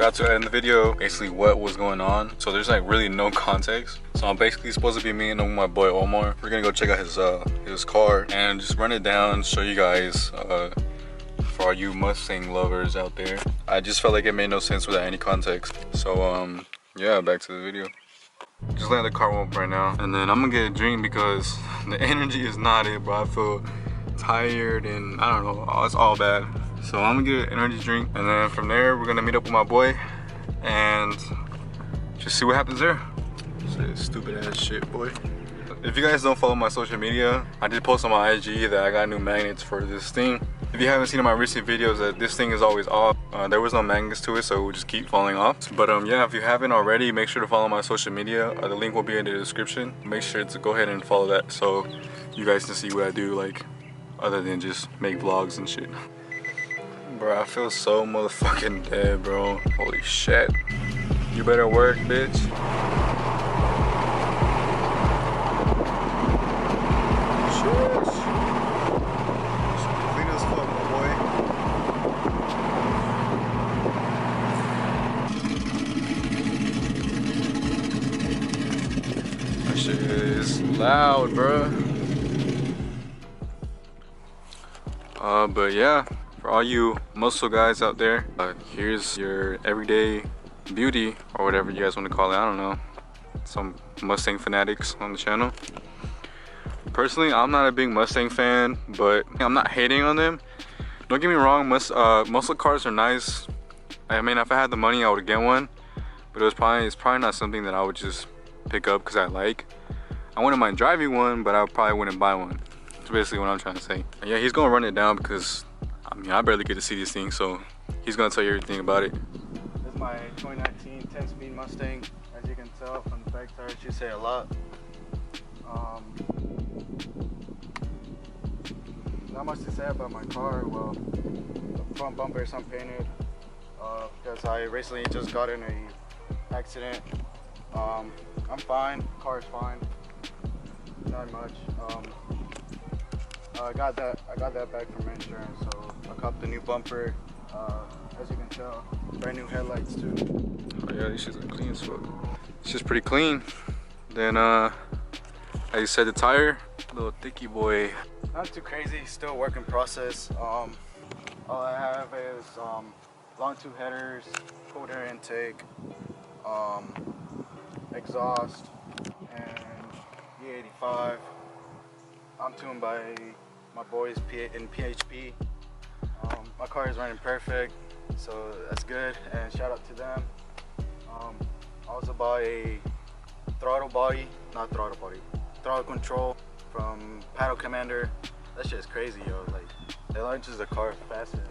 forgot to end the video basically what was going on, so there's like really no context. So I'm basically supposed to be meeting up with my boy Omar. We're gonna go check out his car and just run it down, show you guys for all you Mustang lovers out there. I just felt like it made no sense without any context. So yeah, back to the video. Just letting the car warm up right now, and then I'm gonna get a drink because the energy is not it, bro. I feel tired and I don't know, it's all bad. So I'm gonna get an energy drink, and then from there we're gonna meet up with my boy and just see what happens there. Stupid ass shit, boy. If you guys don't follow my social media, I did post on my IG that I got new magnets for this thing. If you haven't seen in my recent videos, that this thing is always off. There was no magnets to it, so it would just keep falling off. But yeah, if you haven't already, make sure to follow my social media. The link will be in the description. Make sure to go ahead and follow that so you guys can see what I do, like other than just make vlogs and shit. Bro, I feel so motherfucking dead, bro. Holy shit. You better work, bitch. Shit is loud, bro. But yeah, for all you muscle guys out there, here's your everyday beauty, or whatever you guys want to call it. I don't know, some Mustang fanatics on the channel. Personally, I'm not a big Mustang fan, but I'm not hating on them. Don't get me wrong, muscle cars are nice. I mean, if I had the money, I would get one, but it's probably not something that I would just pick up because I like. I wouldn't mind driving one, but I probably wouldn't buy one. That's basically what I'm trying to say. And yeah, he's gonna run it down because I mean, I barely get to see this thing, so he's gonna tell you everything about it. This is my 2019 10-speed Mustang. As you can tell from the back tires, you say a lot. Not much to say about my car. Well, the front bumper is unpainted because I recently just got in a accident. I'm fine. Car is fine. Not much. I got that back from insurance, so I copped the new bumper. As you can tell, brand new headlights too. Oh yeah, these shits are clean as fuck. It's just pretty clean. Then as you said, the tire, little thicky boy. Not too crazy. Still work in process. All I have is long tube headers, cold air intake, exhaust, and E85. I'm tuned by my boys in PHP. My car is running perfect, so that's good, and shout out to them. I also bought a throttle control from Paddle Commander. That shit's crazy, yo. Like, it launches the car faster.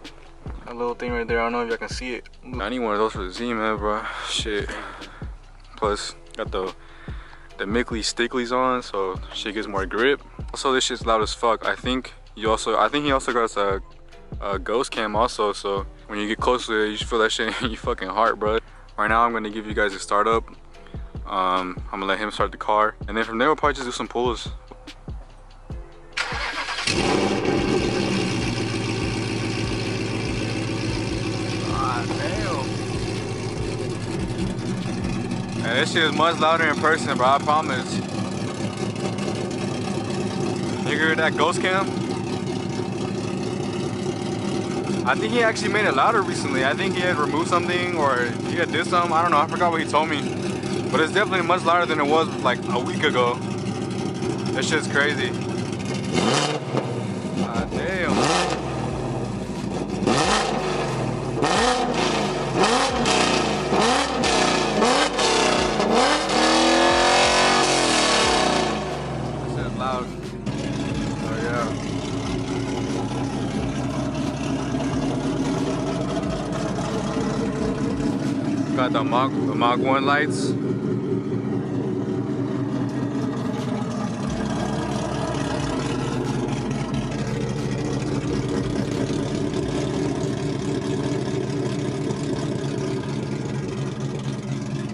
That little thing right there, I don't know if y'all can see it. I need one of those for the Z, man, bro. Shit. Plus, got the Mickley Stickleys on, so shit gets more grip. Also, this shit's loud as fuck. I think he also got a ghost cam also, so when you get close to it, you feel that shit in your fucking heart, bro. Right now, I'm gonna give you guys a startup. I'm gonna let him start the car, and then from there, we'll probably just do some pulls. Man, this shit is much louder in person, bro, I promise. You heard that ghost cam? I think he actually made it louder recently. I think he had removed something, or he had did something. I don't know, I forgot what he told me. But it's definitely much louder than it was like a week ago. That shit's crazy. God damn. Got the Mach 1 lights.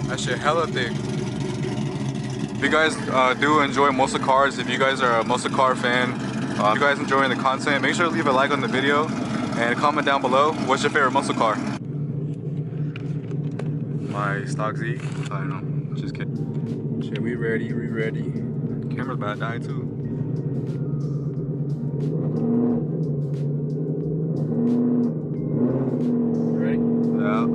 That shit hella thick. If you guys do enjoy muscle cars, if you guys are a muscle car fan, if you guys enjoying the content, make sure to leave a like on the video and comment down below what's your favorite muscle car. my stock Z. I don't know. Just kidding. Shit, we ready. Camera's about to die too. Ready? Yeah.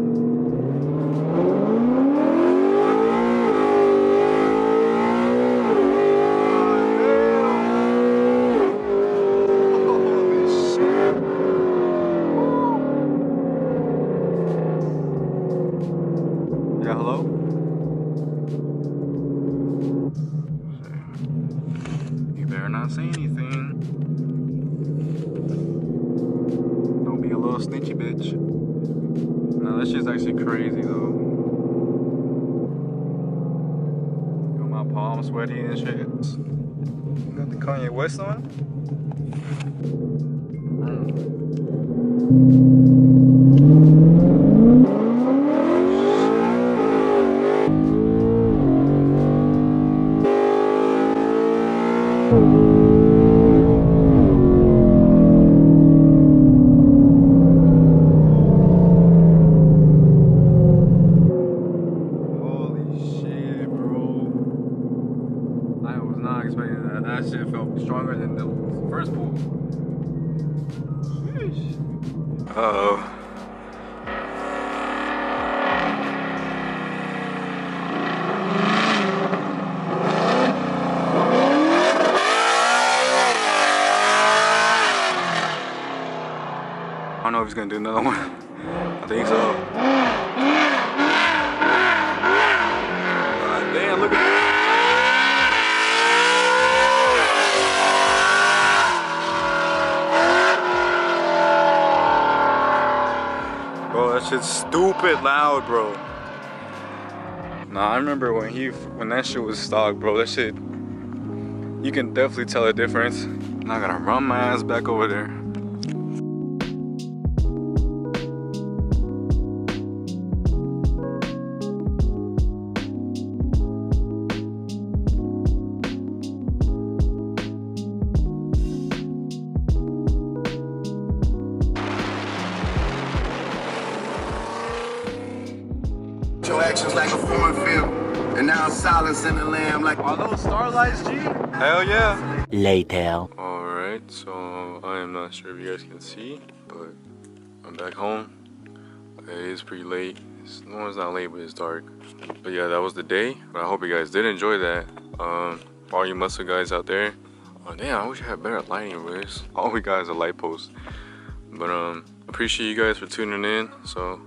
Yeah, hello? You better not say anything. Don't be a little snitchy bitch. No, that shit's actually crazy though. Got my palms sweaty and shit. Got the Kanye West on. That shit felt stronger than the first pull. Sheesh. Uh-oh. I don't know if he's gonna do another one. I think so. God damn, look at that. Bro, that shit's stupid loud, bro. Nah, I remember when that shit was stock, bro. That shit, you can definitely tell the difference. And I gotta run my ass back over there. Your actions like a foreign film, and now silence in the lamb like. Are those starlights, G? Hell yeah. Later. Alright, so I am not sure if you guys can see, but I'm back home. It is pretty late. No, it's not late, but it's dark. But yeah, that was the day. But I hope you guys did enjoy that. For all you Mustang guys out there. Oh damn, I wish I had better lighting with this. All we got is a light post. But appreciate you guys for tuning in. So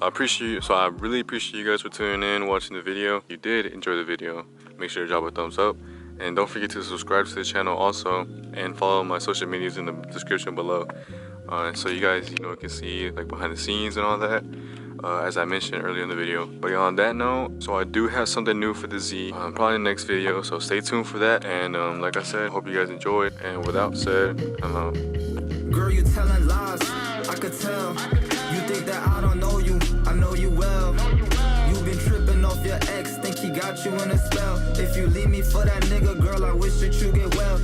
I really appreciate you guys for tuning in, watching the video. If you did enjoy the video, make sure to drop a thumbs up. And don't forget to subscribe to the channel also, and follow my social medias in the description below. So you guys, can see like behind the scenes and all that, as I mentioned earlier in the video. But yeah, on that note, so I do have something new for the Z, probably in the next video. So stay tuned for that. And like I said, hope you guys enjoyed. And without said, I'm out. Girl, you telling lies, I could tell. You think that I don't know you, I know you well. You've been tripping off your ex, think he got you in a spell. If you leave me for that nigga, girl, I wish that you get well.